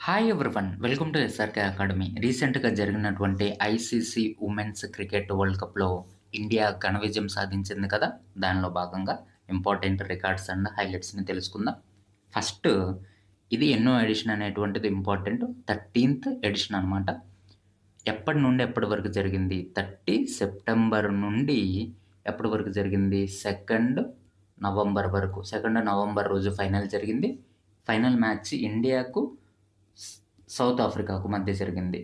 Hi everyone. Welcome to SRK academy. రీసెంట్‌గా జరిగినటువంటి ICC women's cricket world కప్‌లో India ఘన విజయం సాధించింది కదా! దానిలో భాగంగా ఇంపార్టెంట్ రికార్డ్స్ అండ్ హైలైట్స్‌ని తెలుసుకుందాం. ఫస్ట్ ఇది ఎన్నో ఎడిషన్ అనేటువంటిది ఇంపార్టెంట్. 13థ్ ఎడిషన్ అనమాట. ఎప్పటి నుండి ఎప్పటి వరకు జరిగింది? 30 సెప్టెంబర్ నుండి ఎప్పటి వరకు జరిగింది? 2 నవంబర్ వరకు. 2 నవంబర్ రోజు ఫైనల్ జరిగింది. ఫైనల్ మ్యాచ్ ఇండియాకు స్ సౌత్ ఆఫ్రికాకు మధ్య జరిగింది.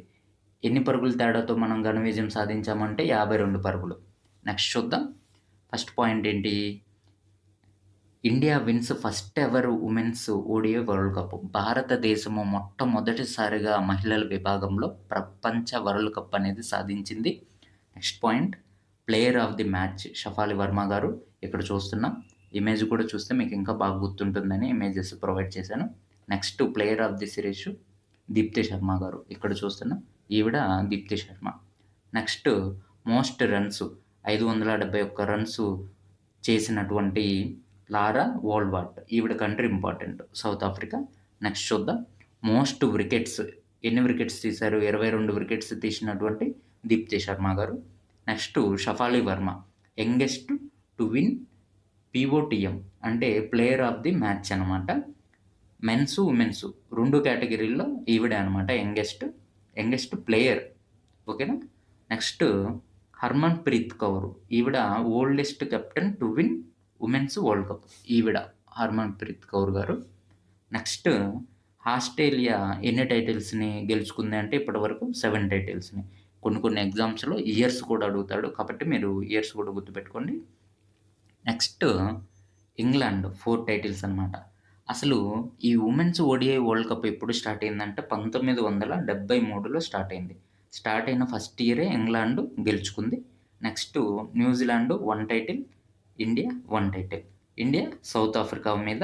ఎన్ని పరుగుల తేడాతో మనం ఘన విజయం సాధించామంటే 52 పరుగులు. నెక్స్ట్ చూద్దాం. ఫస్ట్ పాయింట్ ఏంటి? India wins first ever women's ODI world cup. భారతదేశము మొట్టమొదటిసారిగా మహిళల విభాగంలో ప్రపంచ వరల్డ్ కప్ అనేది సాధించింది. Next point player of the match Shafali Varma గారు. ఇక్కడ చూస్తున్నాం. ఇమేజ్ కూడా చూస్తే మీకు ఇంకా బాగా గుర్తుంటుందని ఇమేజెస్ ప్రొవైడ్ చేశాను. Next player of the series Deepti Sharma గారు. ఇక్కడ చూస్తున్నాం. ఈవిడ Deepti Sharma. Next most runs 571 runs చేసినటువంటి లారా వోల్వార్ట్. ఈవిడ country important south Africa. Next చూద్దాం. మోస్ట్ వికెట్స్ ఎన్ని వికెట్స్ తీశారు? 22 వికెట్స్ తీసినటువంటి దీప్తి శర్మ గారు. Next Shafali Verma youngest to win POTM అంటే ప్లేయర్ ఆఫ్ ది మ్యాచ్ అనమాట. మెన్స్, ఉమెన్స్ 2 కేటగిరీల్లో ఈవిడే అనమాట యంగెస్ట్ ప్లేయర్. ఓకేనా? Next Harmanpreet Kaur. ఈవిడ oldest captain to win women's world cup. ఈవిడ హర్మన్ ప్రీత్ కౌర్ గారు. నెక్స్ట్ ఆస్ట్రేలియా ఎన్ని టైటిల్స్‌ని గెలుచుకుంది అంటే ఇప్పటివరకు 7 టైటిల్స్‌ని. కొన్ని ఎగ్జామ్స్‌లో ఇయర్స్ కూడా అడుగుతాడు. కాబట్టి మీరు ఇయర్స్ కూడా గుర్తుపెట్టుకోండి. నెక్స్ట్ ఇంగ్లాండ్ 4 టైటిల్స్ అనమాట. అసలు ఈ ఉమెన్స్ ఓడిఐ వరల్డ్ కప్ ఎప్పుడు స్టార్ట్ అయిందంటే 1973లో స్టార్ట్ అయింది. స్టార్ట్ అయిన ఫస్ట్ ఇయరే ఇంగ్లాండ్ గెలుచుకుంది. Next New Zealand 1 title, India 1 title. India south Africa మీద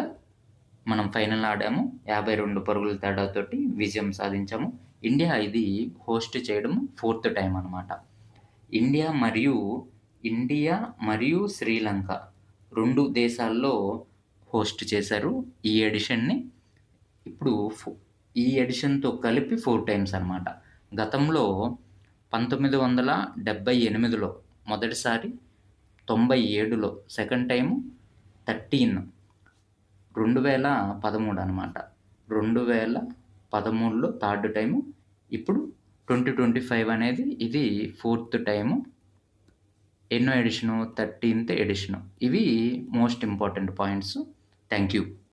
మనం ఫైనల్ ఆడాము. 52 పరుగుల తేడాతోటి విజయం సాధించాము. ఇండియా ఇది హోస్ట్ చేయడం 4థ్ టైమ్ అనమాట. ఇండియా మరియు శ్రీలంక 2 దేశాల్లో హోస్ట్ చేశారు ఈ ఎడిషన్‌ని. ఇప్పుడు ఈ ఎడిషన్‌తో కలిపి 4 టైమ్స్ అనమాట. గతంలో 1978లో మొదటిసారి, 97లో సెకండ్ టైము, 13 2013 అనమాట. 2013లో థర్డ్ టైము. ఇప్పుడు 2025 అనేది ఇది 4థ్ టైము. ఎన్నో ఎడిషను? 13థ్ ఎడిషను. ఇవి most important points. Thank you.